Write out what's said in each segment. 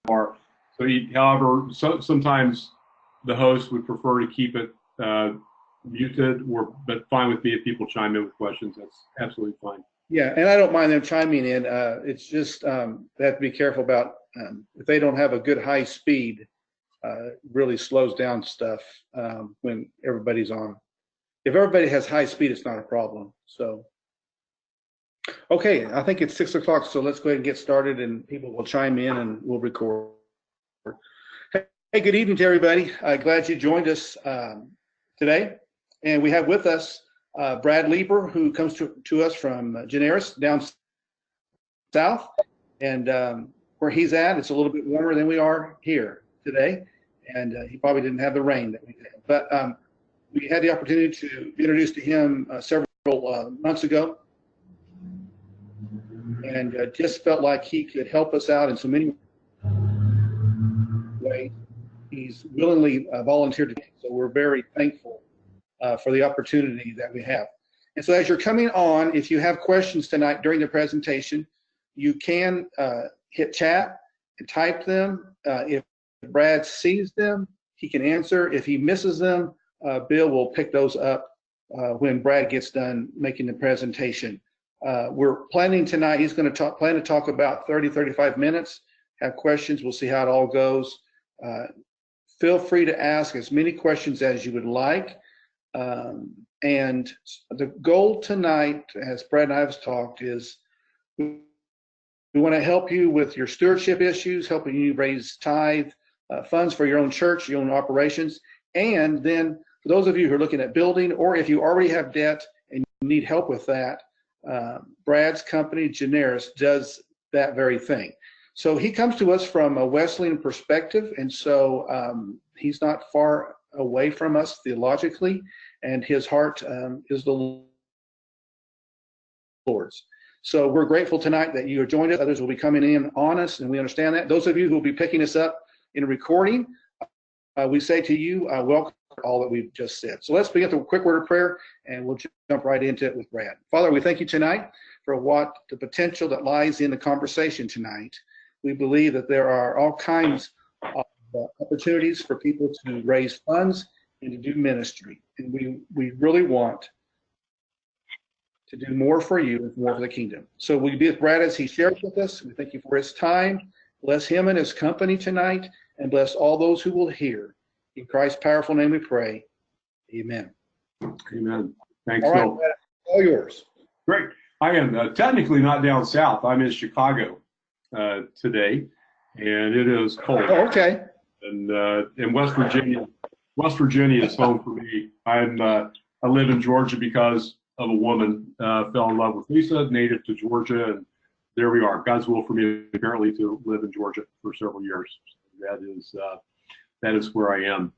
are. So, however, sometimes the host would prefer to keep it muted, but fine with me if people chime in with questions. That's absolutely fine. Yeah, and I don't mind them chiming in. It's just they have to be careful about if they don't have a good high speed, really slows down stuff when everybody's on. If everybody has high speed, it's not a problem. So, okay, I think it's 6 o'clock, so let's go ahead and get started, and people will chime in, and we'll record. Hey, good evening to everybody. Glad you joined us today, and we have with us Brad Leeper, who comes to us from Generis down south, and where he's at, it's a little bit warmer than we are here today, and he probably didn't have the rain that we did. But we had the opportunity to be introduced to him several months ago, and just felt like he could help us out in so many ways. He's willingly volunteered today, so we're very thankful for the opportunity that we have. And so as you're coming on, if you have questions tonight during the presentation, you can hit chat and type them. If Brad sees them, he can answer. If he misses them, Bill will pick those up when Brad gets done making the presentation. We're planning tonight, he's going to plan to talk about 30-35 minutes, have questions. We'll see how it all goes. Feel free to ask as many questions as you would like. And the goal tonight, as Brad and I have talked, is we want to help you with your stewardship issues, helping you raise tithe funds for your own church, your own operations. And then for those of you who are looking at building, or if you already have debt and you need help with that, Brad's company, Generis, does that very thing. So he comes to us from a Wesleyan perspective, and so he's not far away from us theologically, and his heart is the Lord's. So we're grateful tonight that you have joined us. Others will be coming in on us, and we understand that. Those of you who will be picking us up in a recording, we say to you, welcome to all that we've just said. So let's begin with a quick word of prayer, and we'll jump right into it with Brad. Father, we thank you tonight for what the potential that lies in the conversation tonight. We believe that there are all kinds of opportunities for people to raise funds and to do ministry. And we really want to do more for you and more for the kingdom. So we be with Brad as he shares with us. We thank you for his time. Bless him and his company tonight, and bless all those who will hear. In Christ's powerful name we pray. Amen. Amen. Thanks, all right, Phil. Brad, all yours. Great. I am technically not down south. I'm in Chicago today, and it is cold. Oh, okay. And in West Virginia is home for me. I live in Georgia because of a woman fell in love with Lisa, native to Georgia, and there we are. God's will for me apparently to live in Georgia for several years. That is where I am.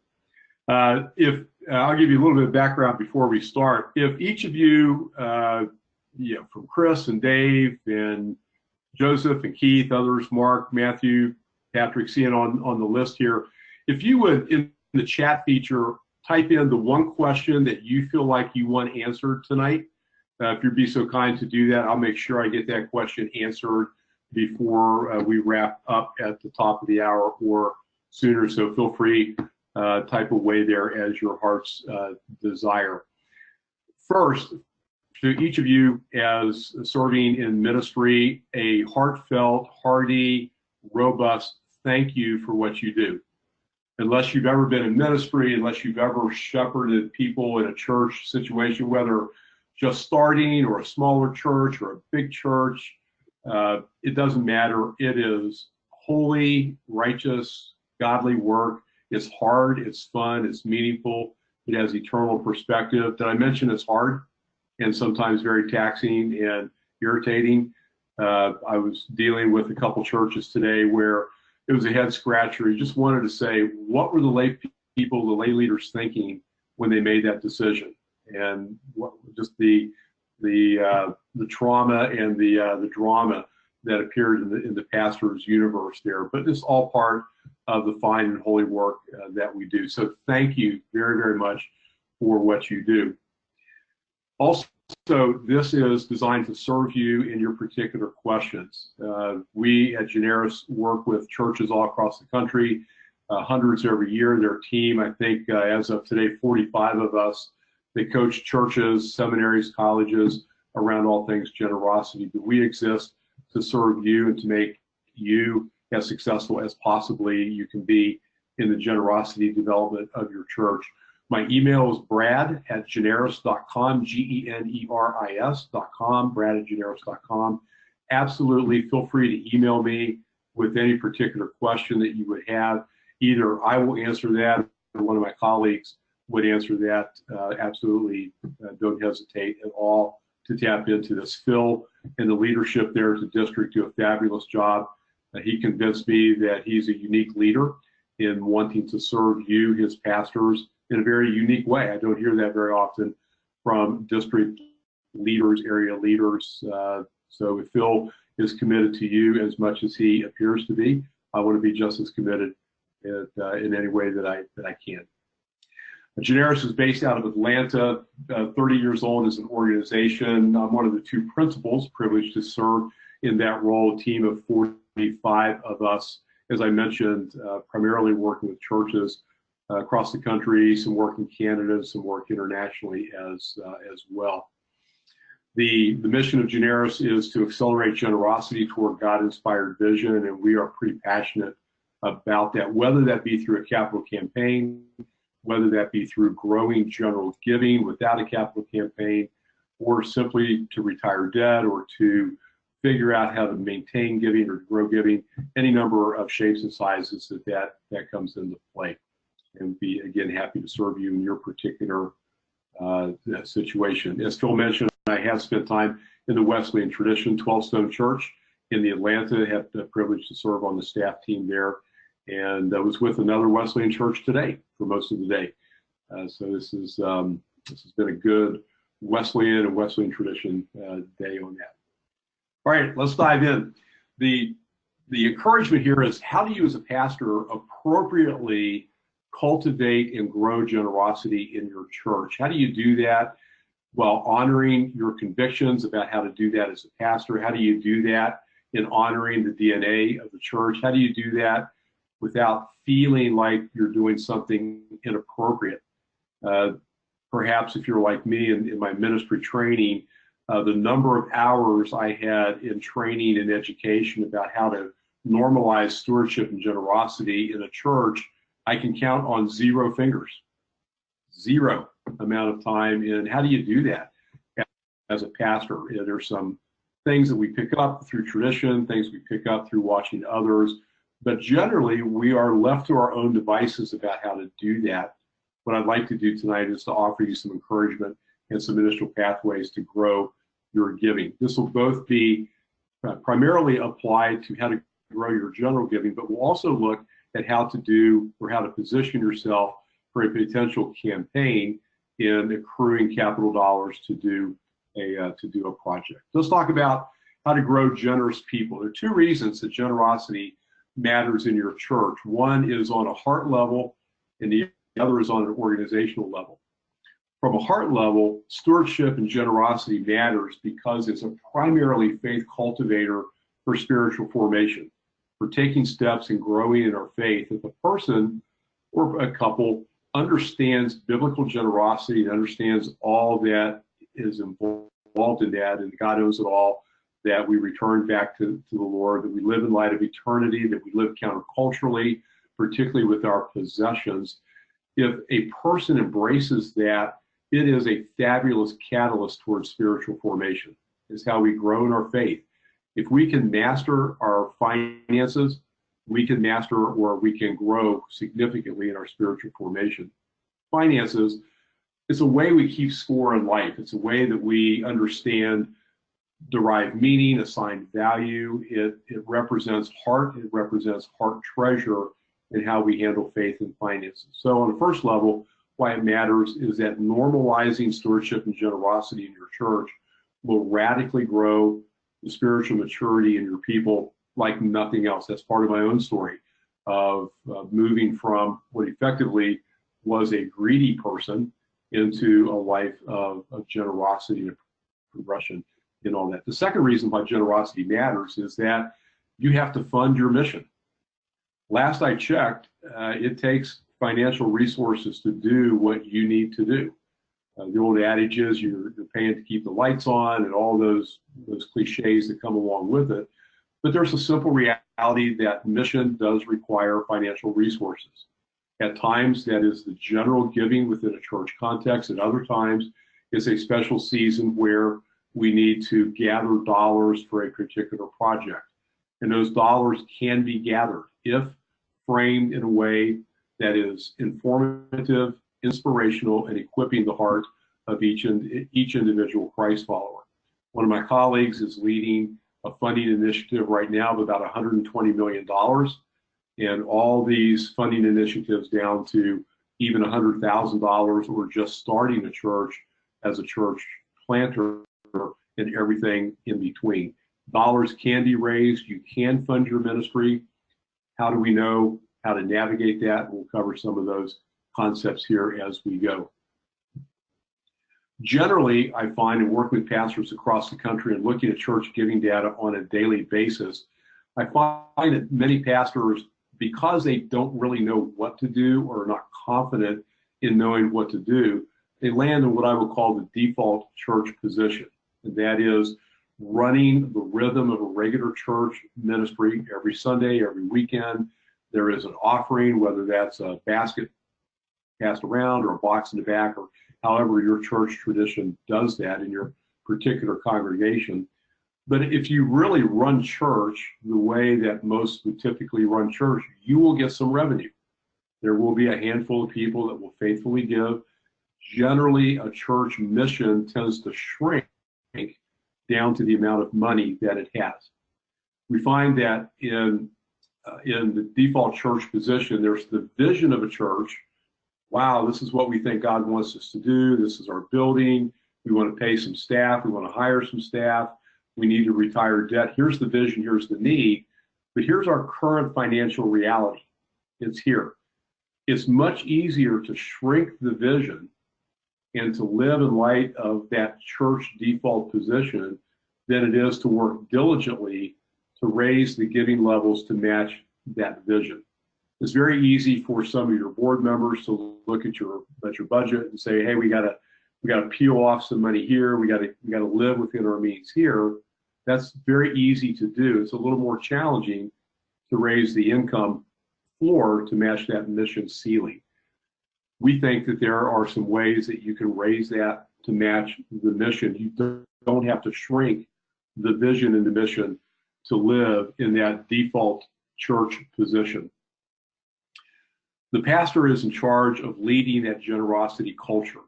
If I'll give you a little bit of background before we start. If each of you, from Chris and Dave and Joseph and Keith, others, Mark, Matthew, Patrick, seeing on the list here, if you would, in the chat feature, type in the one question that you feel like you want answered tonight. If you'd be so kind to do that, I'll make sure I get that question answered before we wrap up at the top of the hour or sooner. So feel free, type away there as your heart's desire. First, to each of you as serving in ministry, a heartfelt, hearty, robust thank you for what you do. Unless you've ever been in ministry, unless you've ever shepherded people in a church situation, whether just starting or a smaller church or a big church, it doesn't matter. It is holy, righteous, godly work. It's hard, it's fun, it's meaningful, it has eternal perspective. Did I mention it's hard and sometimes very taxing and irritating? I was dealing with a couple churches today where it was a head scratcher. You just wanted to say, what were the lay people, the lay leaders thinking when they made that decision? And what, just the trauma and the drama that appeared in the pastor's universe there. But it's all part of the fine and holy work that we do. So thank you very, very much for what you do. Also, this is designed to serve you in your particular questions. We at Generis work with churches all across the country, hundreds every year. Their team, I think, as of today, 45 of us. They coach churches, seminaries, colleges around all things generosity. But we exist to serve you and to make you as successful as possibly you can be in the generosity development of your church. My email is brad@generis.com, GENERIS.com, brad@generis.com. Absolutely feel free to email me with any particular question that you would have. Either I will answer that or one of my colleagues would answer that. Absolutely don't hesitate at all to tap into this. Phil and the leadership there at the district do a fabulous job. He convinced me that he's a unique leader in wanting to serve you, his pastors, in a very unique way. I don't hear that very often from district leaders, area leaders. So if Phil is committed to you as much as he appears to be, I want to be just as committed in any way that I can. Generis is based out of Atlanta, 30 years old as an organization. I'm one of the two principals, privileged to serve in that role, a team of 45 of us, as I mentioned, primarily working with churches across the country, some work in Canada, some work internationally as well. The mission of Generis is to accelerate generosity toward God-inspired vision, and we are pretty passionate about that, whether that be through a capital campaign, whether that be through growing general giving without a capital campaign, or simply to retire debt or to figure out how to maintain giving or grow giving, any number of shapes and sizes that comes into play. And be, again, happy to serve you in your particular situation. As Phil mentioned, I have spent time in the Wesleyan tradition, 12 Stone Church in the Atlanta, have the privilege to serve on the staff team there. And I was with another Wesleyan church today for most of the day. So this has been a good Wesleyan and Wesleyan tradition day on that. All right, let's dive in. The encouragement here is, how do you as a pastor appropriately cultivate and grow generosity in your church? How do you do that while honoring your convictions about how to do that as a pastor? How do you do that in honoring the DNA of the church? How do you do that without feeling like you're doing something inappropriate? Perhaps if you're like me in my ministry training, the number of hours I had in training and education about how to normalize stewardship and generosity in a church, I can count on 0 fingers. 0 amount of time in how do you do that as a pastor. There's some things that we pick up through tradition, things we pick up through watching others, but generally we are left to our own devices about how to do that. What I'd like to do tonight is to offer you some encouragement and some initial pathways to grow your giving. This will both be primarily applied to how to grow your general giving, but we'll also look at how to do or how to position yourself for a potential campaign in accruing capital dollars to do a project. Let's talk about how to grow generous people. There are 2 reasons that generosity matters in your church. One is on a heart level, and the other is on an organizational level. From a heart level, stewardship and generosity matters because it's a primarily faith cultivator for spiritual formation, for taking steps and growing in our faith. If a person or a couple understands biblical generosity and understands all that is involved in that, and God owns it all, that we return back to the Lord, that we live in light of eternity, that we live counterculturally, particularly with our possessions. If a person embraces that, it is a fabulous catalyst towards spiritual formation. It's how we grow in our faith. If we can master our finances, we can master or we can grow significantly in our spiritual formation. Finances, it's a way we keep score in life. It's a way that we understand, derive meaning, assign value. It represents heart. It represents heart treasure in how we handle faith and finances. So on the first level, why it matters is that normalizing stewardship and generosity in your church will radically grow the spiritual maturity in your people like nothing else. That's part of my own story of moving from what effectively was a greedy person into a life of generosity progression in all that. The second reason why generosity matters is that you have to fund your mission. Last I checked, it takes financial resources to do what you need to do. The old adage is you're paying to keep the lights on and all those cliches that come along with it. But there's a simple reality that mission does require financial resources. At times, that is the general giving within a church context. At other times, it's a special season where we need to gather dollars for a particular project. And those dollars can be gathered if framed in a way that is informative, inspirational, and equipping the heart of each individual Christ follower. One of my colleagues is leading a funding initiative right now of about $120 million. And all these funding initiatives down to even $100,000 or just starting a church as a church planter and everything in between. Dollars can be raised. You can fund your ministry. How do we know how to navigate that? We'll cover some of those concepts here as we go. Generally, I find in working with pastors across the country and looking at church giving data on a daily basis, I find that many pastors, because they don't really know what to do or are not confident in knowing what to do, they land in what I would call the default church position. And that is running the rhythm of a regular church ministry every Sunday, every weekend. There is an offering, whether that's a basket passed around or a box in the back, or however your church tradition does that in your particular congregation. But if you really run church the way that most would typically run church, you will get some revenue. There will be a handful of people that will faithfully give. Generally, a church mission tends to shrink down to the amount of money that it has. We find that in the default church position, there's the vision of a church. Wow, this is what we think God wants us to do. This is our building. We want to pay some staff. We want to hire some staff. We need to retire debt. Here's the vision. Here's the need. But here's our current financial reality. It's here. It's much easier to shrink the vision and to live in light of that church default position than it is to work diligently to raise the giving levels to match that vision. It's very easy for some of your board members to look at your budget and say, "Hey, we got to peel off some money here. We got to live within our means here." That's very easy to do. It's a little more challenging to raise the income floor to match that mission ceiling. We think that there are some ways that you can raise that to match the mission. You don't have to shrink the vision and the mission to live in that default church position. The pastor is in charge of leading that generosity culture.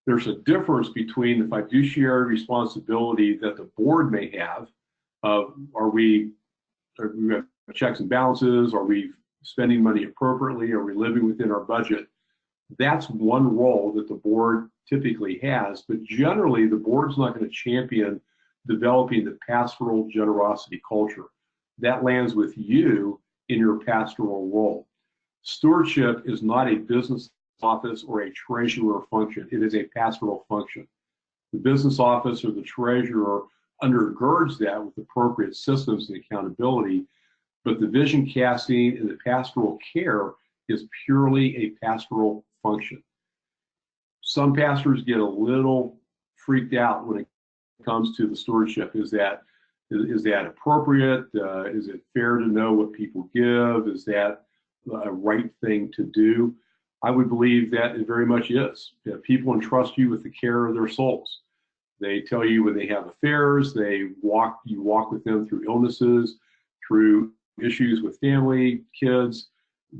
There's a difference between the fiduciary responsibility that the board may have of are we have checks and balances, are we spending money appropriately, are we living within our budget. That's one role that the board typically has, but generally the board's not going to champion developing the pastoral generosity culture. That lands with you in your pastoral role. Stewardship is not a business office or a treasurer function. It is a pastoral function. The business office or the treasurer undergirds that with appropriate systems and accountability, but the vision casting and the pastoral care is purely a pastoral function. Some pastors get a little freaked out when it comes to the stewardship. Is that appropriate? Is it fair to know what people give? Is that a right thing to do? I would believe that it very much is. People entrust you with the care of their souls. They tell you when they have affairs. You walk with them through illnesses, through issues with family, kids.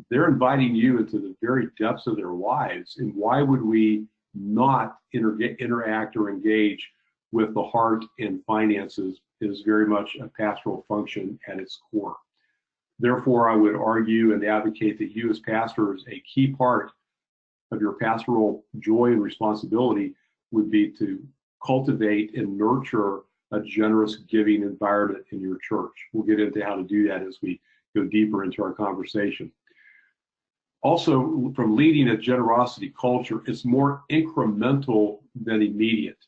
They're inviting you into the very depths of their lives. And why would we not interact or engage with the heart and finances? Is very much a pastoral function at its core. Therefore, I would argue and advocate that you as pastors, a key part of your pastoral joy and responsibility would be to cultivate and nurture a generous giving environment in your church. We'll get into how to do that as we go deeper into our conversation. Also, from leading a generosity culture, it's more incremental than immediate.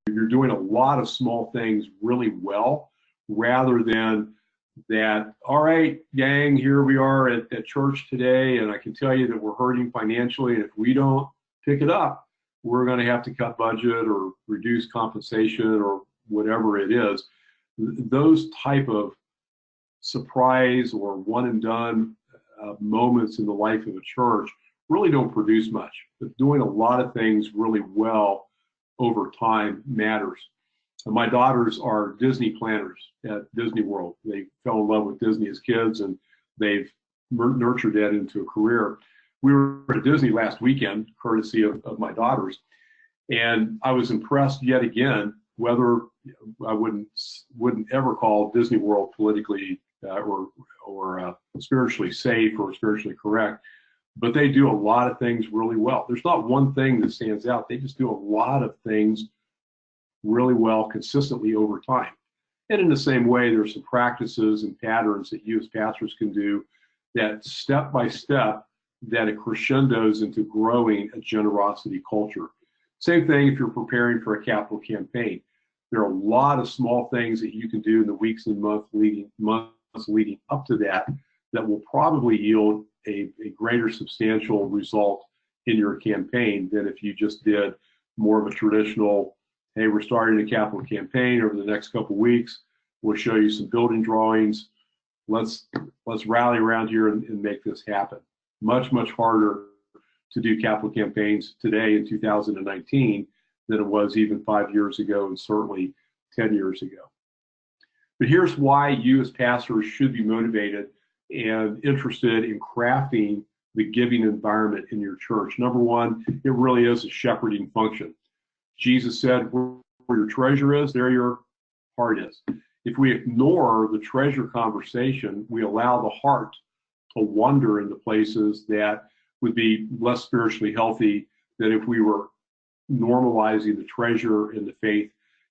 you're doing a lot of small things really well, rather than that, all right, gang, here we are at church today, and I can tell you that we're hurting financially, and if we don't pick it up, we're going to have to cut budget or reduce compensation or whatever it is. Those type of surprise or one and done moments in the life of a church really don't produce much. But doing a lot of things really well over time matters. And my daughters are Disney planners at Disney World. They fell in love with Disney as kids, and they've nurtured that into a career. We were at Disney last weekend, courtesy of my daughters, and I was impressed yet again. Whether I wouldn't ever call Disney World politically or spiritually safe or spiritually correct, but they do a lot of things really well. There's not one thing that stands out. They just do a lot of things really well consistently over time. And in the same way, there's some practices and patterns that you as pastors can do that step by step that it crescendos into growing a generosity culture. Same thing if you're preparing for a capital campaign. There are a lot of small things that you can do in the weeks and months leading up to that that will probably yield a greater substantial result in your campaign than if you just did more of a traditional, hey, we're starting a capital campaign over the next couple of weeks. We'll show you some building drawings. Let's rally around here and make this happen. Much harder to do capital campaigns today in 2019 than it was even 5 years ago, and certainly 10 years ago. But here's why you as pastors should be motivated and interested in crafting the giving environment in your church. Number one, it really is a shepherding function. Jesus said, where your treasure is, there your heart is. If we ignore the treasure conversation, we allow the heart to wander into places that would be less spiritually healthy than if we were normalizing the treasure and the faith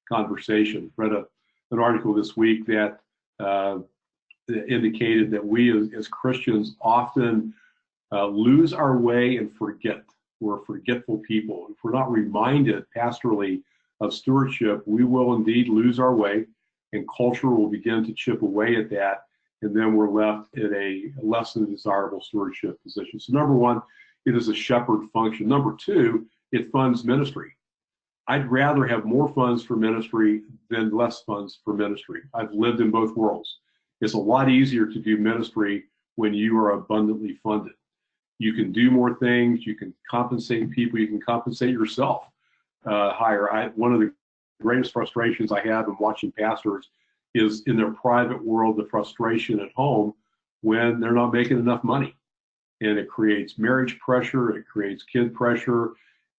conversation. Read an article this week that indicated that we as Christians often lose our way and forget. We're a forgetful people. If we're not reminded pastorally of stewardship, we will indeed lose our way, and culture will begin to chip away at that, and then we're left in a less than desirable stewardship position. So number one, it is a shepherd function. Number two, it funds ministry. I'd rather have more funds for ministry than less funds for ministry. I've lived in both worlds. It's a lot easier to do ministry when you are abundantly funded. You can do more things, you can compensate people, you can compensate yourself higher. One of the greatest frustrations I have in watching pastors is in their private world, the frustration at home when they're not making enough money. And it creates marriage pressure, it creates kid pressure.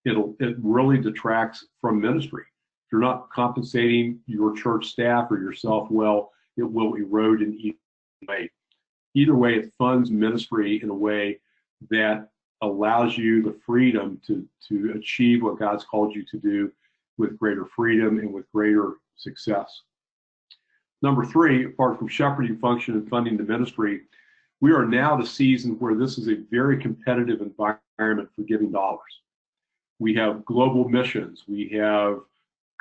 It really detracts from ministry. If you're not compensating your church staff or yourself well, it will erode in either way. Either way, it funds ministry in a way that allows you the freedom to achieve what God's called you to do with greater freedom and with greater success. Number three, apart from shepherding function and funding the ministry, we are now the season where this is a very competitive environment for giving dollars. We have global missions, we have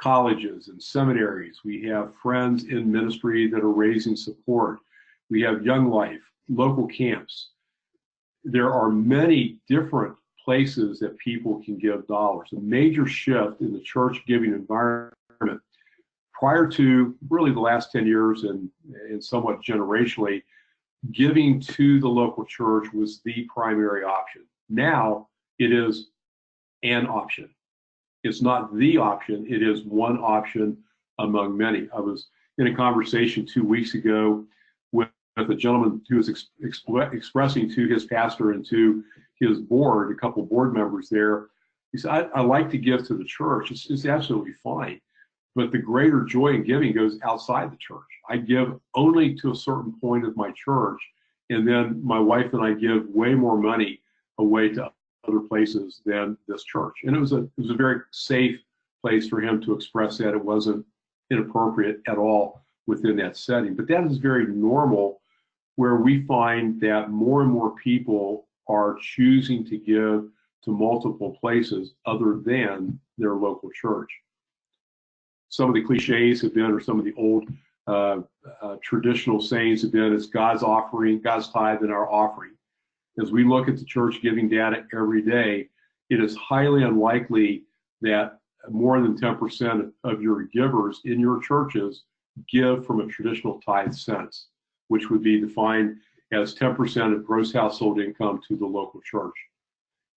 colleges and seminaries, we have friends in ministry that are raising support, we have Young Life, local camps. There are many different places that people can give dollars. A major shift in the church giving environment prior to really the last 10 years and somewhat generationally, giving to the local church was the primary option. Now it is an option. It's not the option, it is one option among many. I was in a conversation 2 weeks ago with a gentleman who was expressing to his pastor and to his board, a couple of board members there. He said, I like to give to the church. It's absolutely fine. But the greater joy in giving goes outside the church. I give only to a certain point of my church, and then my wife and I give way more money away to other places than this church. And it was a very safe place for him to express that. It wasn't inappropriate at all within that setting. But that is very normal, where we find that more and more people are choosing to give to multiple places other than their local church. Some of the cliches have been, or some of the old traditional sayings have been, it's God's offering, God's tithe, and our offering. As we look at the church giving data every day, it is highly unlikely that more than 10% of your givers in your churches give from a traditional tithe sense, which would be defined as 10% of gross household income to the local church.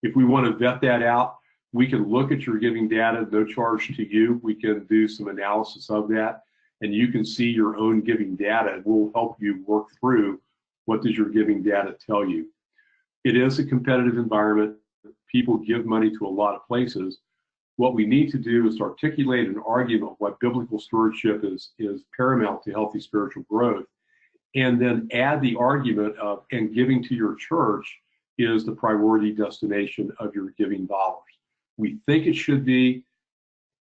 If we want to vet that out, we can look at your giving data, no charge to you. We can do some analysis of that, and you can see your own giving data. We'll help you work through what does your giving data tell you. It is a competitive environment. People give money to a lot of places. What we need to do is to articulate an argument of what biblical stewardship is paramount to healthy spiritual growth, and then add the argument of, and giving to your church is the priority destination of your giving dollars. We think it should be.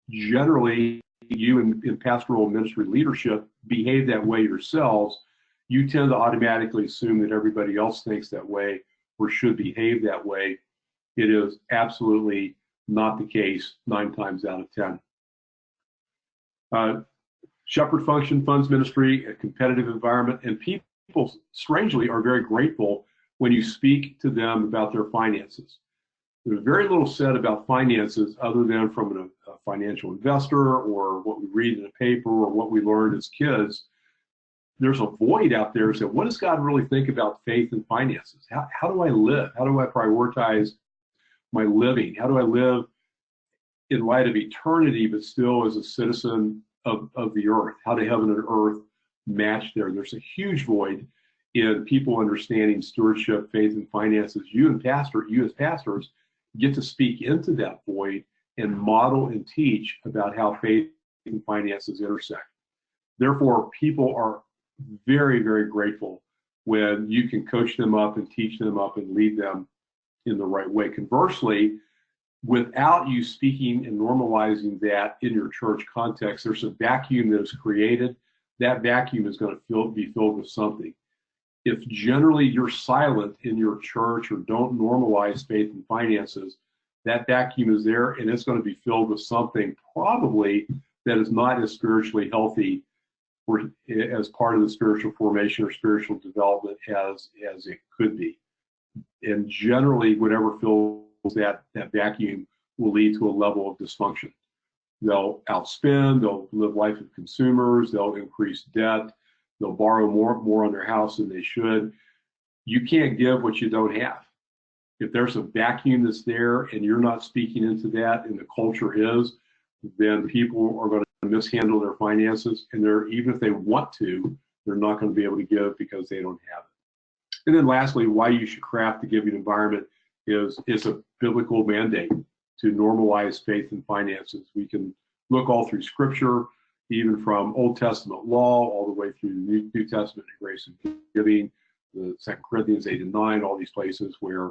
Generally, you in pastoral ministry leadership behave that way yourselves. You tend to automatically assume that everybody else thinks that way or should behave that way. It is absolutely not the case 9 times out of 10. Shepherd function, funds ministry, a competitive environment, and people strangely are very grateful when you speak to them about their finances. There's very little said about finances other than from a financial investor or what we read in a paper or what we learned as kids. There's a void out there. So what does God really think about faith and finances? How do I live? How do I prioritize my living? How do I live in light of eternity, but still as a citizen of the earth? How do heaven and earth match there? There's a huge void in people understanding stewardship, faith, and finances. You as pastors get to speak into that void and model and teach about how faith and finances intersect. Therefore, people are very, very grateful when you can coach them up and teach them up and lead them in the right way. Conversely, without you speaking and normalizing that in your church context, there's a vacuum that is created. That vacuum is going to be filled with something. If generally you're silent in your church or don't normalize faith and finances, that vacuum is there and it's going to be filled with something probably that is not as spiritually healthy or as part of the spiritual formation or spiritual development as it could be. And generally, whatever fills that vacuum will lead to a level of dysfunction. They'll outspend, they'll live life of consumers, they'll increase debt, they'll borrow more on their house than they should. You can't give what you don't have. If there's a vacuum that's there and you're not speaking into that and the culture is, then people are going to mishandle their finances, and even if they want to, they're not going to be able to give because they don't have it. And then lastly, why you should craft the giving environment is a biblical mandate to normalize faith and finances. We can look all through Scripture, even from Old Testament law all the way through the New Testament and grace and giving, the 2 Corinthians 8 and 9, all these places where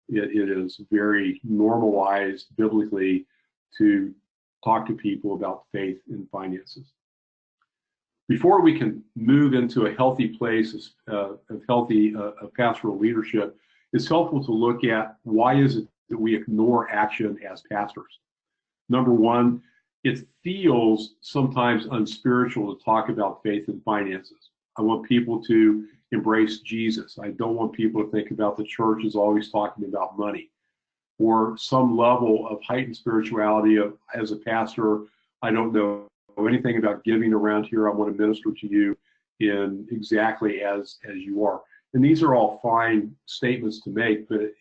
it is very normalized biblically to talk to people about faith and finances. Before we can move into a healthy place of healthy pastoral leadership, it's helpful to look at why is it that we ignore action as pastors. Number one, it feels sometimes unspiritual to talk about faith and finances. I want people to embrace Jesus. I don't want people to think about the church as always talking about money, or some level of heightened spirituality of, as a pastor, I don't know anything about giving around here. I want to minister to you in exactly as you are. And these are all fine statements to make, but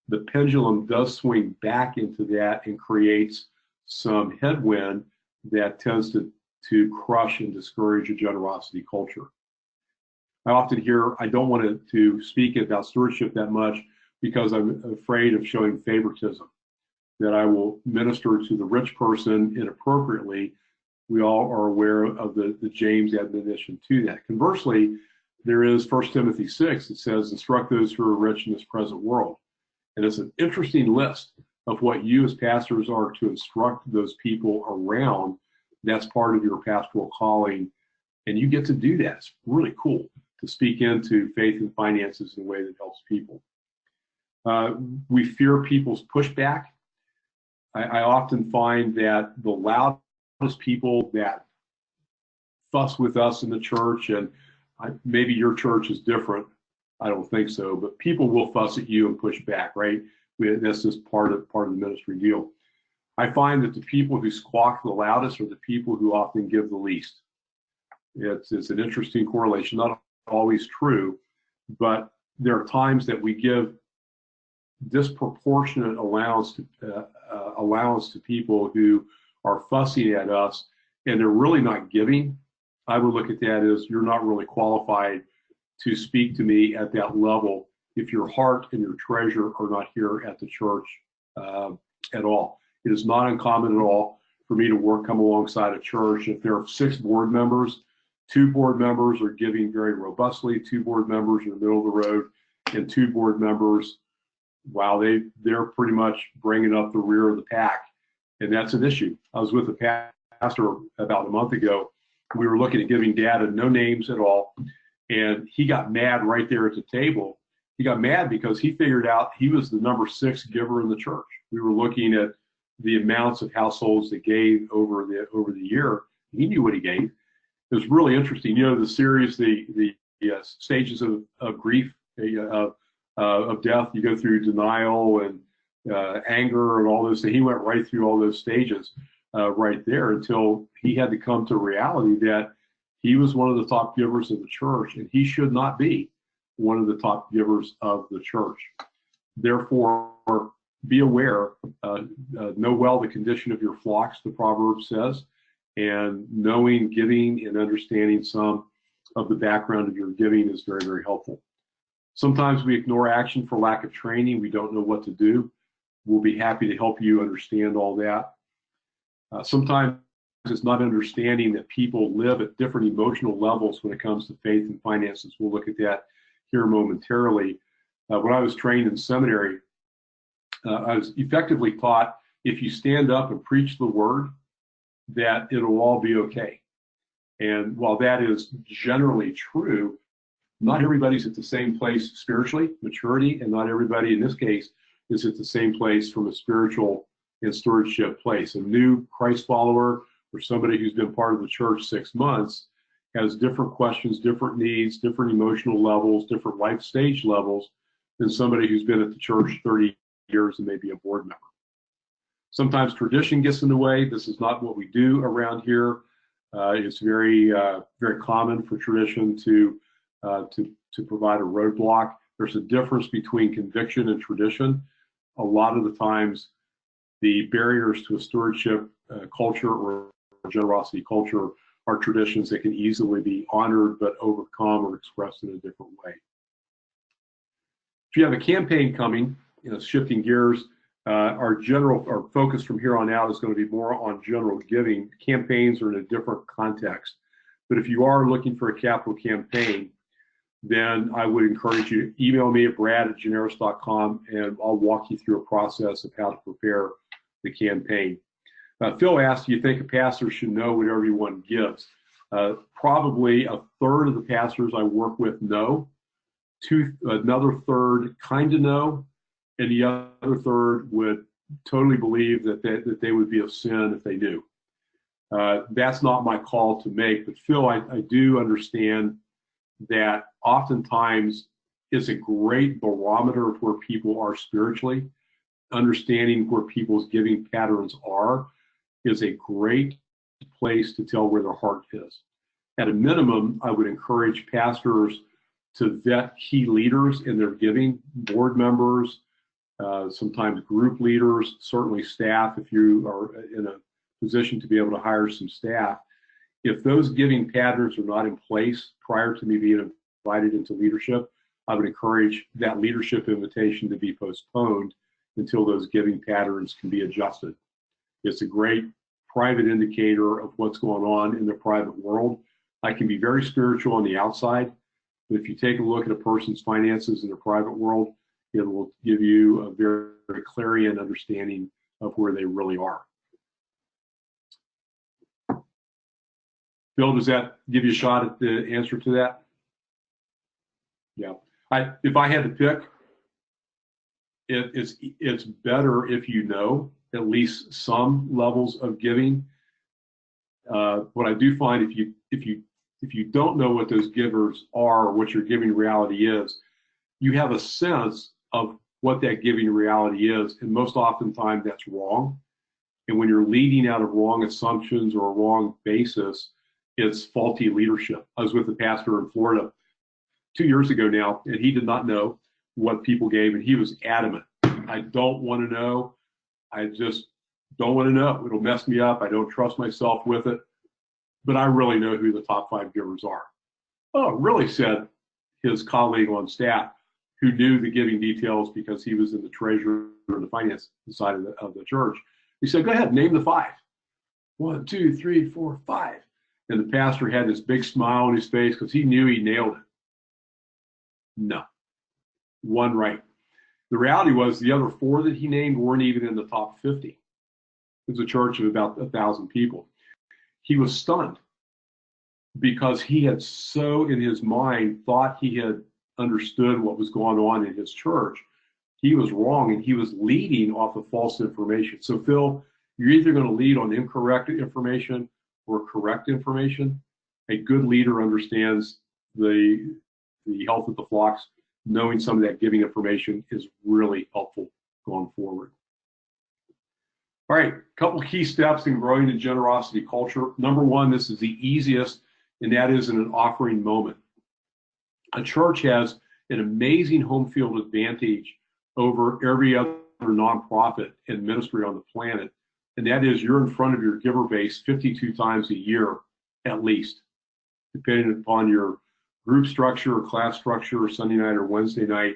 the pendulum does swing back into that and creates some headwind that tends to crush and discourage a generosity culture. I often hear, I don't want to speak about stewardship that much because I'm afraid of showing favoritism, that I will minister to the rich person inappropriately. We all are aware of the James admonition to that. Conversely, there is 1 Timothy 6 that says, instruct those who are rich in this present world. And it's an interesting list of what you as pastors are to instruct those people around. That's part of your pastoral calling, and you get to do that. It's really cool to speak into faith and finances in a way that helps people. We fear people's pushback. I often find that the loudest as people that fuss with us in the church, and maybe your church is different. I don't think so, but people will fuss at you and push back, right? That's just part of the ministry deal. I find that the people who squawk the loudest are the people who often give the least. It's an interesting correlation, not always true, but there are times that we give disproportionate allowance to people who are fussing at us, and they're really not giving. I would look at that as you're not really qualified to speak to me at that level if your heart and your treasure are not here at the church at all. It is not uncommon at all for me to come alongside a church. If there are 6 board members, 2 board members are giving very robustly, 2 board members in the middle of the road, and 2 board members, wow, they're pretty much bringing up the rear of the pack, and that's an issue. I was with a pastor about a month ago. We were looking at giving data, no names at all, and he got mad right there at the table. He got mad because he figured out he was the number 6 giver in the church. We were looking at the amounts of households that gave over the year. He knew what he gave. It was really interesting. You know, the series, the stages of grief, of death. You go through denial and anger and all those things. He went right through all those stages right there until he had to come to reality that he was one of the top givers of the church, and he should not be one of the top givers of the church. Therefore, be aware, know well the condition of your flocks, the proverb says, and knowing, giving, and understanding some of the background of your giving is very, very helpful. Sometimes we ignore action for lack of training. We don't know what to do. We'll be happy to help you understand all that. Sometimes it's not understanding that people live at different emotional levels when it comes to faith and finances. We'll look at that here momentarily. When I was trained in seminary, I was effectively taught if you stand up and preach the word, that it'll all be okay. And while that is generally true, not everybody's at the same place spiritually, maturity, and not everybody in this case is at the same place from a spiritual and stewardship place. A new Christ follower or somebody who's been part of the church 6 months has different questions, different needs, different emotional levels, different life stage levels than somebody who's been at the church 30 years and maybe a board member. Sometimes tradition gets in the way. This is not what we do around here. It's very, very common for tradition to provide a roadblock. There's a difference between conviction and tradition. A lot of the times, the barriers to a stewardship culture or generosity culture are traditions that can easily be honored but overcome or expressed in a different way. If you have a campaign coming, shifting gears, our focus from here on out is going to be more on general giving. Campaigns are in a different context, but if you are looking for a capital campaign, then I would encourage you to email me at brad@generis.com, and I'll walk you through a process of how to prepare the campaign. Phil asked, do you think a pastor should know what everyone gives? Probably a third of the pastors I work with know, another third kind of know, and the other third would totally believe that they would be a sin if they knew. That's not my call to make, but Phil, I do understand that oftentimes it's a great barometer of where people are spiritually. Understanding where people's giving patterns are is a great place to tell where their heart is. At a minimum, I would encourage pastors to vet key leaders in their giving, board members, sometimes group leaders, certainly staff if you are in a position to be able to hire some staff. If those giving patterns are not in place prior to me being invited into leadership, I would encourage that leadership invitation to be postponed until those giving patterns can be adjusted. It's a great private indicator of what's going on in the private world. I can be very spiritual on the outside, but if you take a look at a person's finances in the private world, it will give you a very, very clarion understanding of where they really are. Bill, does that give you a shot at the answer to that? Yeah. If I had to pick, it's better if you know at least some levels of giving. what I do find, if you don't know what those givers are, or what your giving reality is, you have a sense of what that giving reality is, and most oftentimes that's wrong. And when you're leading out of wrong assumptions or a wrong basis, it's faulty leadership. I was with a pastor in Florida 2 years ago now, and he did not know what people gave, and he was adamant. I don't want to know. I just don't want to know. It'll mess me up. I don't trust myself with it. But I really know who the top 5 givers are. Oh, really, said his colleague on staff who knew the giving details because he was in the treasury or the finance side of the church. He said, go ahead, name the 5. 1, 2, 3, 4, 5. And the pastor had this big smile on his face because he knew he nailed it. No, one right. The reality was the other 4 that he named weren't even in the top 50. It was a church of about 1,000 people. He was stunned because he had so in his mind thought he had understood what was going on in his church. He was wrong, and he was leading off of false information. So Phil, you're either going to lead on incorrect information or correct information. A good leader understands the health of the flocks. Knowing some of that giving information is really helpful going forward. All right, a couple key steps in growing a generosity culture. Number 1, this is the easiest, and that is in an offering moment. A church has an amazing home field advantage over every other nonprofit and ministry on the planet, and that is you're in front of your giver base 52 times a year at least, depending upon your group structure or class structure or Sunday night or Wednesday night.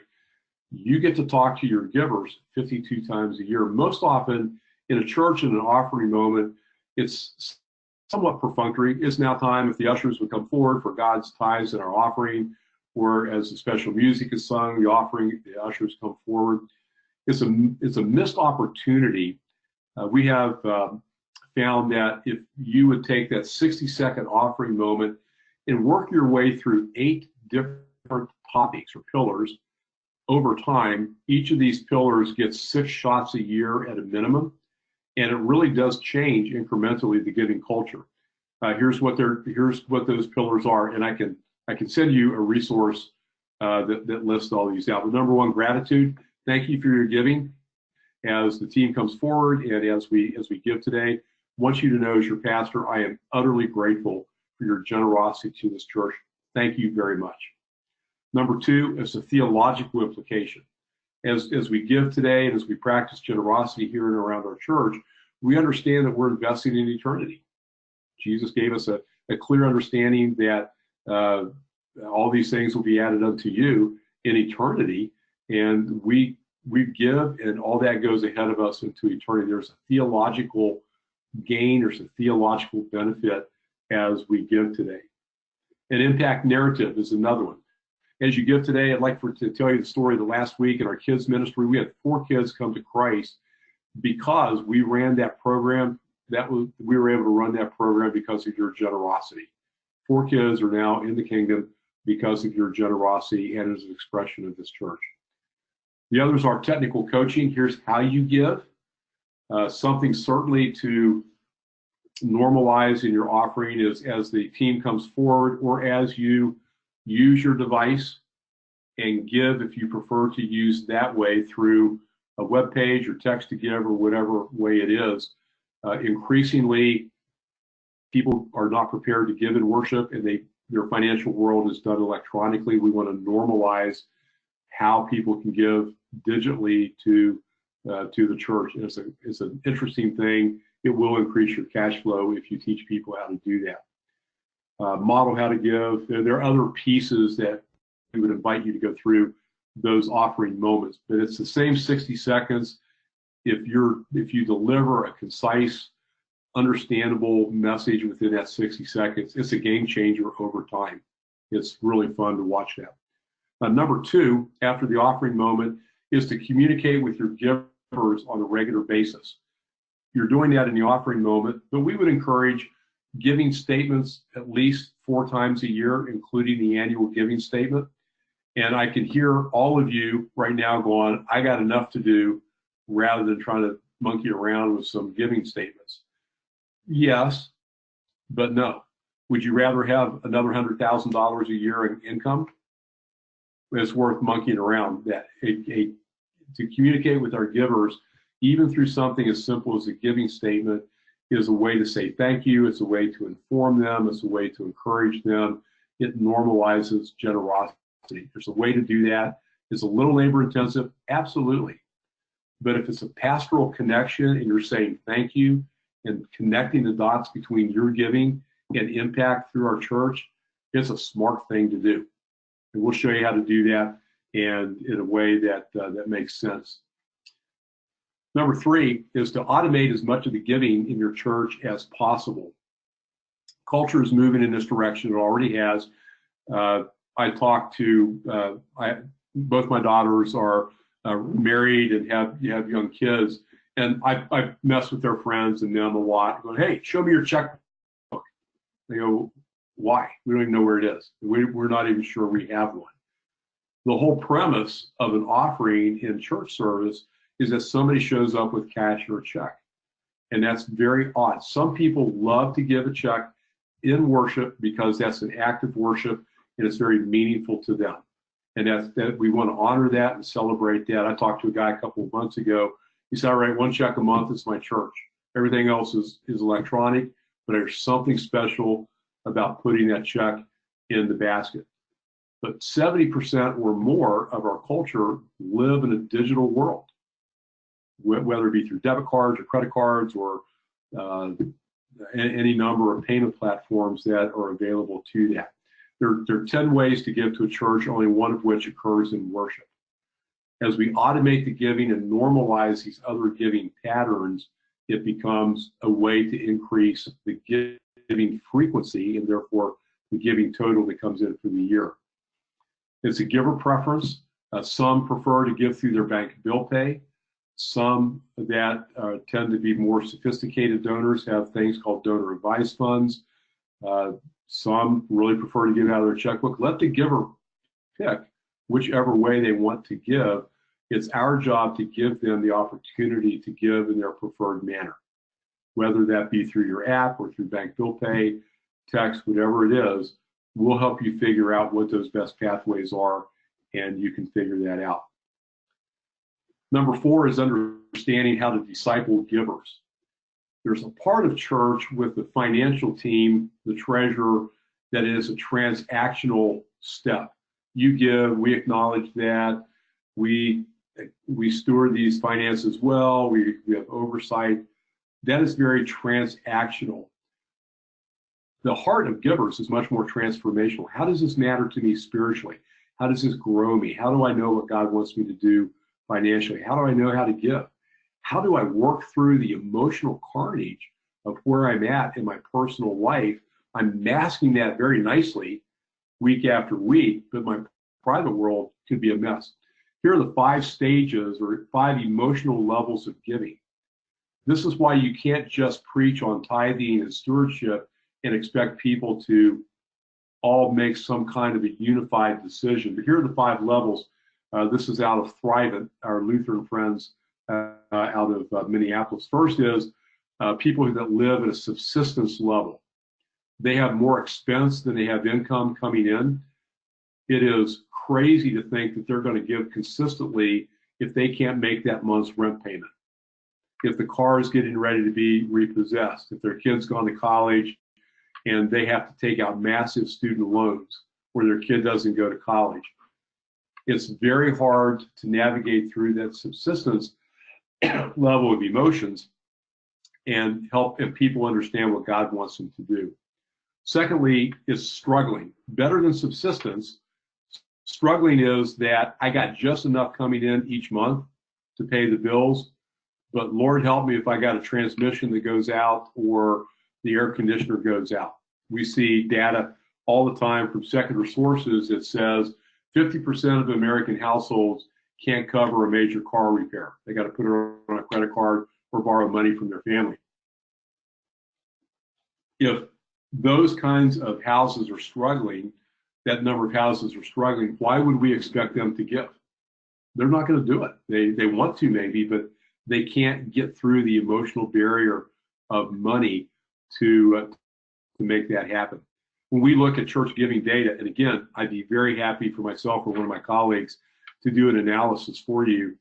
You get to talk to your givers 52 times a year. Most often in a church in an offering moment, it's somewhat perfunctory. It's now time if the ushers would come forward for God's tithes and our offering, or as the special music is sung, the offering, the ushers come forward. It's a missed opportunity. We have found that if you would take that 60-second offering moment and work your way through 8 different topics or pillars over time, each of these pillars gets 6 shots a year at a minimum, and it really does change incrementally the giving culture. Here's what those pillars are, and I can send you a resource that lists all these out. But number 1, gratitude. Thank you for your giving. As the team comes forward and as we give today, I want you to know, as your pastor, I am utterly grateful for your generosity to this church. Thank you very much. Number 2 is a theological implication. As we give today and as we practice generosity here and around our church, we understand that we're investing in eternity. Jesus gave us a clear understanding that all these things will be added unto you in eternity, and we give, and all that goes ahead of us into eternity. There's a theological gain, there's a theological benefit as we give today. An impact narrative is another one. As you give today, I'd like to tell you the story of the last week in our kids ministry. We had 4 kids come to Christ because we ran that program. We were able to run that program because of your generosity. 4 kids are now in the kingdom because of your generosity and as an expression of this church. The others are technical coaching. Here's how you give. Something certainly to normalize in your offering is as the team comes forward, or as you use your device and give, if you prefer to use that way through a web page or text to give or whatever way it is. Increasingly, people are not prepared to give in worship, and their financial world is done electronically. We want to normalize how people can give digitally to the church. It's an interesting thing. It will increase your cash flow if you teach people how to do that. Model how to give. There are other pieces that we would invite you to go through those offering moments, but it's the same 60 seconds. If you deliver a concise, understandable message within that 60 seconds, it's a game changer over time. It's really fun to watch that. Number 2, after the offering moment, is to communicate with your givers on a regular basis. You're doing that in the offering moment, but we would encourage giving statements at least 4 times a year, including the annual giving statement. And I can hear all of you right now going, I got enough to do, rather than trying to monkey around with some giving statements. Yes, But no, would you rather have another $100,000 a year in income? It's worth monkeying around. That to communicate with our givers, even through something as simple as a giving statement, is a way to say thank you. It's a way to inform them. It's a way to encourage them. It normalizes generosity. There's a way to do that. Is a little labor intensive? Absolutely. But if it's a pastoral connection and you're saying thank you and connecting the dots between your giving and impact through our church, it's a smart thing to do. And we'll show you how to do that and in a way that that makes sense. Number 3 is to automate as much of the giving in your church as possible. Culture is moving in this direction. It already has. I talked to both my daughters are married and have young kids, and I mess with their friends and them a lot. Going, hey, show me your checkbook. They go, why? We don't even know where it is. We're not even sure we have one. The whole premise of an offering in church service is that somebody shows up with cash or a check, and that's very odd. Some people love to give a check in worship because that's an act of worship and it's very meaningful to them. And that we want to honor that and celebrate that. I talked to a guy a couple of months ago. He said, I write 1 check a month. It's my church. Everything else is electronic, but there's something special about putting that check in the basket. But 70% or more of our culture live in a digital world, whether it be through debit cards or credit cards or any number of payment platforms that are available to that. There are 10 ways to give to a church, only one of which occurs in worship. As we automate the giving and normalize these other giving patterns, it becomes a way to increase the giving frequency and therefore the giving total that comes in for the year. It's a giver preference. Some prefer to give through their bank bill pay. Some that tend to be more sophisticated donors have things called donor advised funds. Some really prefer to give out of their checkbook. Let the giver pick whichever way they want to give. It's our job to give them the opportunity to give in their preferred manner, whether that be through your app or through bank bill pay, text, whatever it is. We'll help you figure out what those best pathways are, and you can figure that out. Number 4 is understanding how to disciple givers. There's a part of church with the financial team, the treasurer, that is a transactional step. You give, we acknowledge that, we steward these finances well, we have oversight. That is very transactional. The heart of givers is much more transformational. How does this matter to me spiritually? How does this grow me? How do I know what God wants me to do financially? How do I know how to give? How do I work through the emotional carnage of where I'm at in my personal life? I'm masking that very nicely week after week, but my private world could be a mess. Here are the 5 stages or 5 emotional levels of giving. This is why you can't just preach on tithing and stewardship and expect people to all make some kind of a unified decision. But here are the 5 levels. This is out of Thrivent, our Lutheran friends out of Minneapolis. First is people that live at a subsistence level. They have more expense than they have income coming in. It is crazy to think that they're going to give consistently if they can't make that month's rent payment, if the car is getting ready to be repossessed, if their kid's gone to college and they have to take out massive student loans where their kid doesn't go to college. It's very hard to navigate through that subsistence level of emotions and help people understand what God wants them to do. Secondly, is struggling. Better than subsistence, struggling is that I got just enough coming in each month to pay the bills, but Lord help me if I got a transmission that goes out or the air conditioner goes out. We see data all the time from secular sources that says 50% of American households can't cover a major car repair. They got to put it on a credit card or borrow money from their family. If those kinds of houses are struggling, that number of houses are struggling, why would we expect them to give? They're not going to do it. They want to maybe, but they can't get through the emotional barrier of money to to make that happen. When we look at church giving data, and again, I'd be very happy for myself or one of my colleagues to do an analysis for you.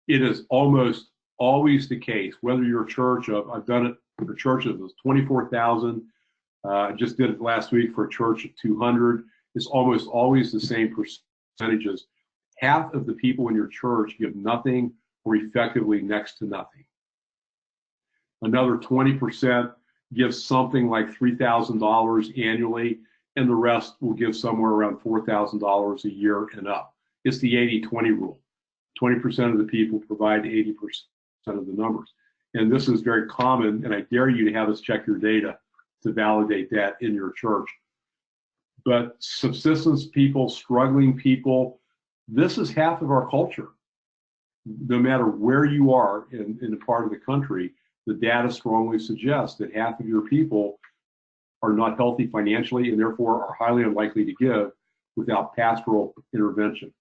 It is almost always the case, whether you're a church of, I've done it for churches of 24,000, I just did it last week for a church of 200, it's almost always the same percentages. Half of the people in your church give nothing or effectively next to nothing. Another 20% gives something like $3,000 annually, and the rest will give somewhere around $4,000 a year and up. It's the 80-20 rule. 20% of the people provide 80% of the numbers. And this is very common, and I dare you to have us check your data to validate that in your church. But subsistence people, struggling people, this is half of our culture. No matter where you are in a part of the country, the data strongly suggests that half of your people are not healthy financially and therefore are highly unlikely to give without pastoral intervention.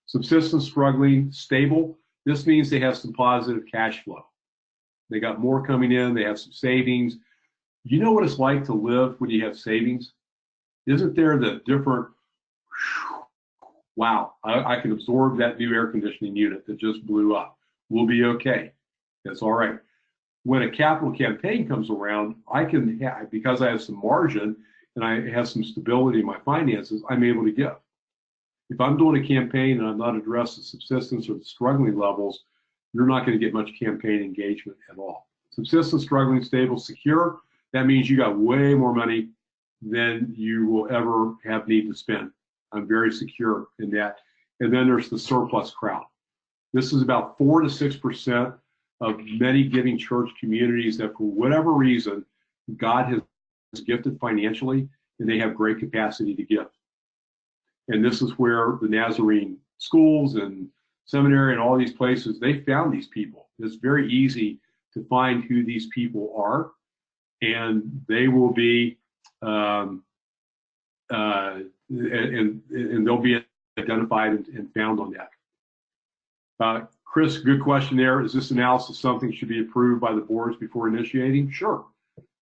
Subsistence, struggling, stable, this means they have some positive cash flow. They got more coming in, they have some savings. You know what it's like to live when you have savings? Isn't there the different, wow, I can absorb that new air conditioning unit that just blew up. We'll be okay. That's all right. When a capital campaign comes around, I can have, because I have some margin and I have some stability in my finances, I'm able to give. If I'm doing a campaign and I'm not addressing the subsistence or the struggling levels, you're not going to get much campaign engagement at all. Subsistence, struggling, stable, secure, that means you got way more money than you will ever have need to spend. I'm very secure in that. And then there's the surplus crowd. This is about 4 to 6% of many giving church communities that for whatever reason, God has gifted financially and they have great capacity to give. And this is where the Nazarene schools and seminary and all these places, they found these people. It's very easy to find who these people are, and they will be, and they'll be identified and found on that. Chris, good question there. Is this analysis something that should be approved by the boards before initiating? Sure.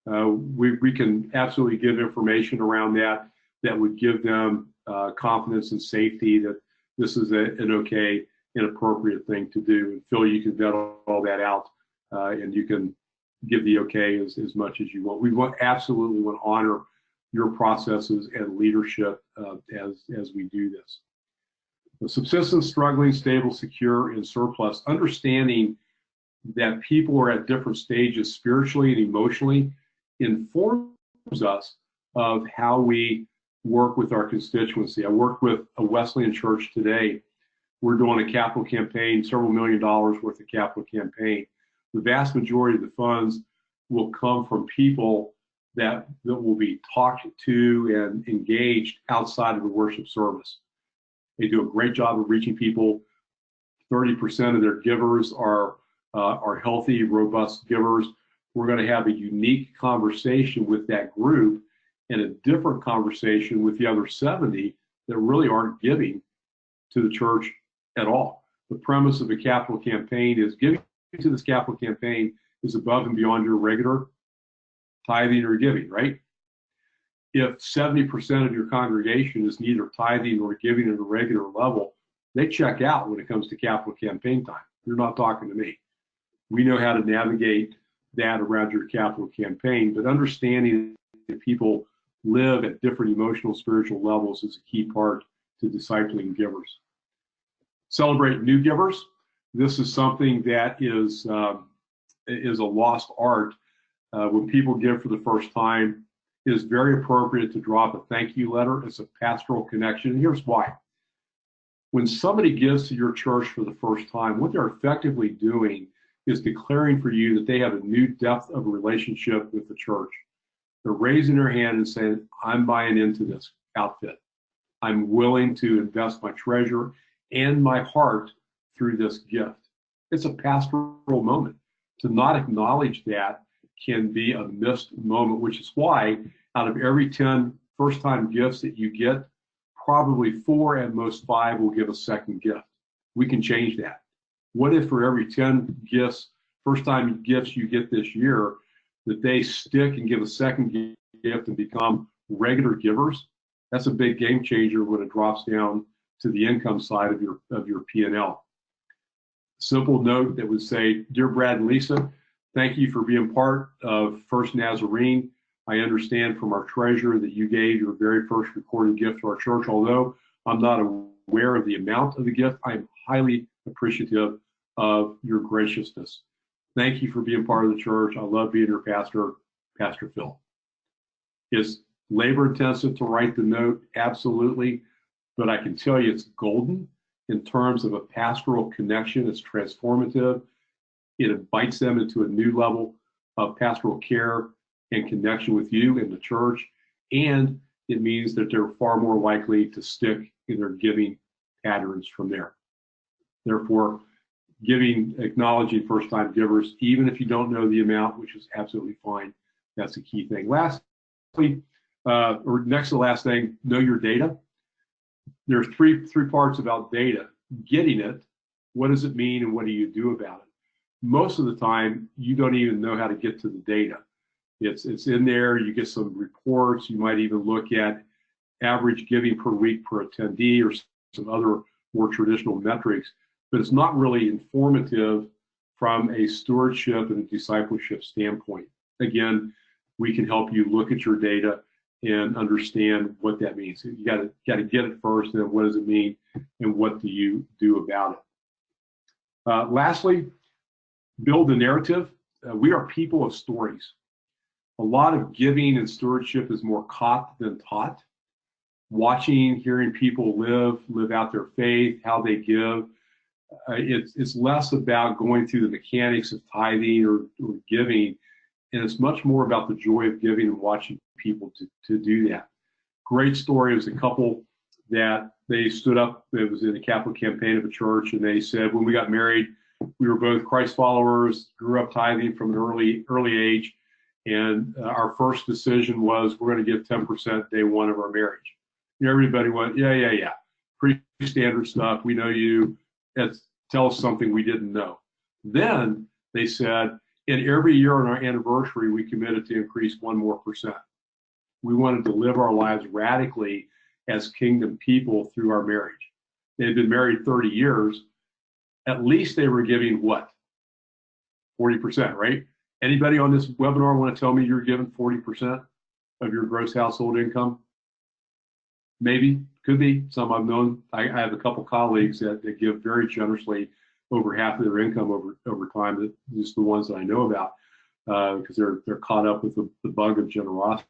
We can absolutely give information around that that would give them confidence and safety that this is an okay and appropriate thing to do. And Phil, you can vet all that out and you can give the okay as much as you want. We absolutely want to honor your processes and leadership as we do this. The subsistence, struggling, stable, secure, and surplus, understanding that people are at different stages spiritually and emotionally informs us of how we work with our constituency. I work with a Wesleyan church today. We're doing a capital campaign, several $1 million worth of capital campaign. The vast majority of the funds will come from people that will be talked to and engaged outside of the worship service. They do a great job of reaching people. 30% of their givers are healthy, robust givers. We're going to have a unique conversation with that group and a different conversation with the other 70 that really aren't giving to the church at all. The premise of a capital campaign is giving to this capital campaign is above and beyond your regular tithing or giving, right? If 70% of your congregation is neither tithing or giving at a regular level, they check out when it comes to capital campaign time. You're not talking to me. We know how to navigate that around your capital campaign, but understanding that people live at different emotional, spiritual levels is a key part to discipling givers. Celebrate new givers. This is something that is a lost art. When people give for the first time, it is very appropriate to drop a thank you letter. It's a pastoral connection, and here's why. When somebody gives to your church for the first time, what they're effectively doing is declaring for you that they have a new depth of relationship with the church. They're raising their hand and saying, I'm buying into this outfit. I'm willing to invest my treasure and my heart through this gift. It's a pastoral moment. To not acknowledge that can be a missed moment, which is why out of every 10 first-time gifts that you get, probably 4 at most 5 will give a second gift. We can change that. What if for every 10 gifts, first-time gifts you get this year, that they stick and give a second gift and become regular givers, that's a big game changer when it drops down to the income side of your P&L. Simple note that would say, Dear Brad and Lisa, thank you for being part of First Nazarene. I understand from our treasurer that you gave your very first recorded gift to our church. Although I'm not aware of the amount of the gift, I am highly appreciative of your graciousness. Thank you for being part of the church. I love being your pastor, Pastor Phil. It's labor intensive to write the note, absolutely, but I can tell you it's golden in terms of a pastoral connection. It's transformative. It invites them into a new level of pastoral care and connection with you and the church, and it means that they're far more likely to stick in their giving patterns from there. Therefore, acknowledging first-time givers, even if you don't know the amount, which is absolutely fine, that's a key thing. Lastly, or next to the last thing, know your data. There are three parts about data. Getting it, what does it mean and what do you do about it? Most of the time, you don't even know how to get to the data. It's in there, you get some reports, you might even look at average giving per week per attendee or some other more traditional metrics, but it's not really informative from a stewardship and a discipleship standpoint. Again, we can help you look at your data and understand what that means. You got to get it first, and then what does it mean, and what do you do about it? Lastly, build the narrative. We are people of stories. A lot of giving and stewardship is more caught than taught. Watching, hearing people live out their faith, how they give. It's less about going through the mechanics of tithing or giving, and it's much more about the joy of giving and watching people to do that. Great story. It was a couple that they stood up. It was in a capital campaign of a church, and they said, when we got married, we were both Christ followers, grew up tithing from an early age, and our first decision was we're going to give 10% day one of our marriage. And everybody went, yeah. Pretty standard stuff. We know you. Tell us something we didn't know. Then they said, and every year on our anniversary, we committed to increase 1 more %. We wanted to live our lives radically as kingdom people through our marriage. They had been married 30 years. At least they were giving what? 40%, right? Anybody on this webinar want to tell me you're giving 40% of your gross household income? Maybe, could be. Some I've known. I have a couple colleagues that give very generously, over half of their income over time. Just the ones that I know about, because they're caught up with the bug of generosity.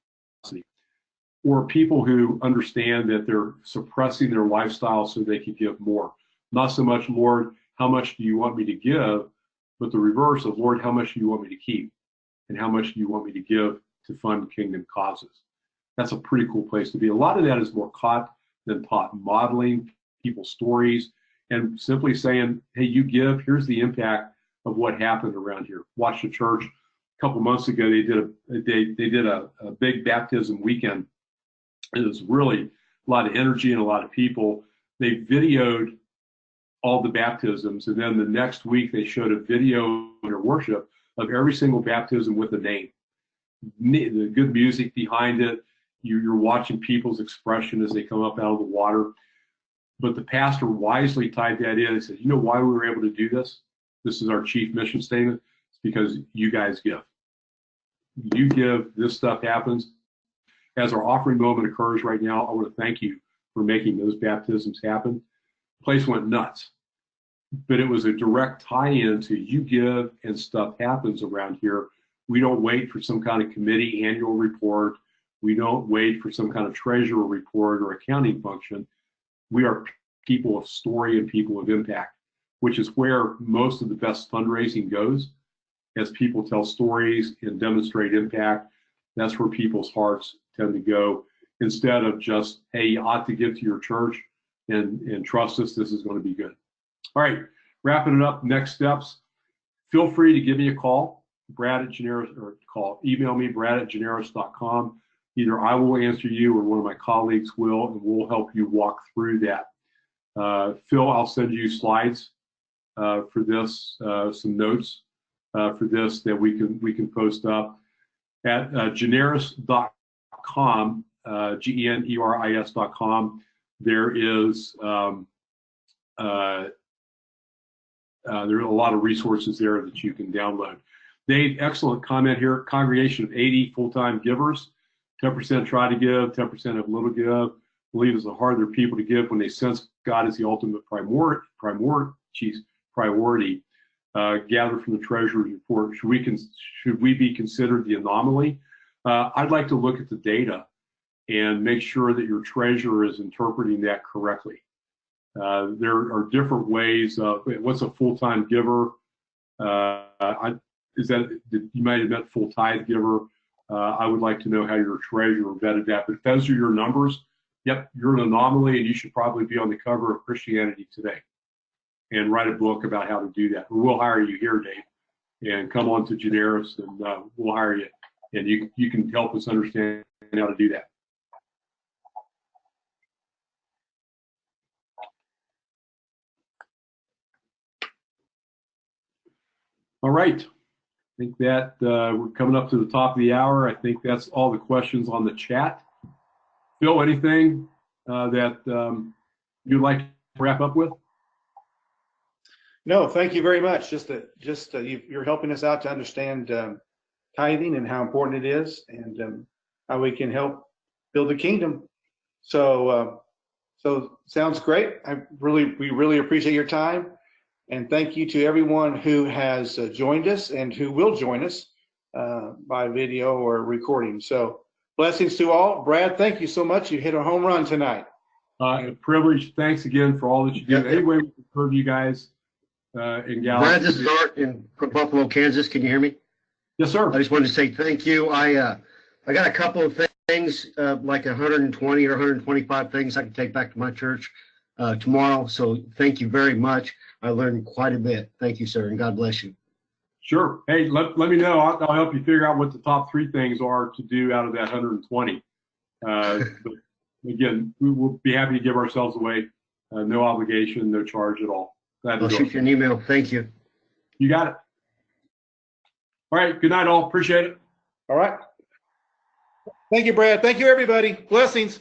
Or people who understand that they're suppressing their lifestyle so they can give more. Not so much, Lord, how much do you want me to give, but the reverse of, Lord, how much do you want me to keep? And how much do you want me to give to fund kingdom causes? That's a pretty cool place to be. A lot of that is more caught than taught. Modeling people's stories and simply saying, hey, you give, here's the impact of what happened around here. Watched a church a couple months ago, they did a big baptism weekend. It was really a lot of energy and a lot of people. They videoed all the baptisms, and then the next week they showed a video under worship of every single baptism with a name. The good music behind it. You're watching people's expression as they come up out of the water. But the pastor wisely tied that in and said, you know why we were able to do this? This is our chief mission statement. It's because you guys give. You give, this stuff happens. As our offering moment occurs right now, I want to thank you for making those baptisms happen. The place went nuts. But it was a direct tie-in to you give and stuff happens around here. We don't wait for some kind of committee annual report. We don't wait for some kind of treasurer report or accounting function. We are people of story and people of impact, which is where most of the best fundraising goes. As people tell stories and demonstrate impact, that's where people's hearts tend to go, instead of just, hey, you ought to give to your church and trust us, this is going to be good. All right, wrapping it up, next steps. Feel free to give me a call, email me, brad@generis.com. Either I will answer you or one of my colleagues will, and we'll help you walk through that. Phil, I'll send you slides for this, some notes for this that we can post up at generis.com. generis.com, generis.com. There is there are a lot of resources there that you can download. Dave, excellent comment here. Congregation of 80 full-time givers. 10% try to give, 10% have little give. Believe it's a heart of their people to give when they sense God is the ultimate priority. Gather from the treasurer's report. Should we be considered the anomaly? I'd like to look at the data and make sure that your treasurer is interpreting that correctly. There are different ways of what's a full-time giver. Is that you might have meant full tithe giver? I would like to know how your treasurer vetted that. But if those are your numbers, yep, you're an anomaly, and you should probably be on the cover of Christianity Today and write a book about how to do that. We'll hire you here, Dave, and come on to Generis, and we'll hire you, and you can help us understand how to do that. All right. I think that we're coming up to the top of the hour. I think that's all the questions on the chat. Phil, anything that you'd like to wrap up with? No, thank you very much. You're helping us out to understand tithing and how important it is, and how we can help build the kingdom. So sounds great. We really appreciate your time. And thank you to everyone who has joined us and who will join us by video or recording. So blessings to all. Brad, thank you so much. You hit a home run tonight. A privilege. Thanks again for all that you do. Anyway, we've heard you guys in Gallup. Brad, this is Art from Buffalo, Kansas. Can you hear me? Yes, sir. I just wanted to say thank you. I got a couple of things, like 120 or 125 things I can take back to my church tomorrow. So thank you very much. I learned quite a bit. Thank you, sir, and God bless you. Sure. Hey, let me know. I'll help you figure out what the top 3 things are to do out of that 120. But again, we will be happy to give ourselves away. No obligation, no charge at all. I'll shoot you an email. Thank you. You got it. All right. Good night, all. Appreciate it. All right. Thank you, Brad. Thank you, everybody. Blessings.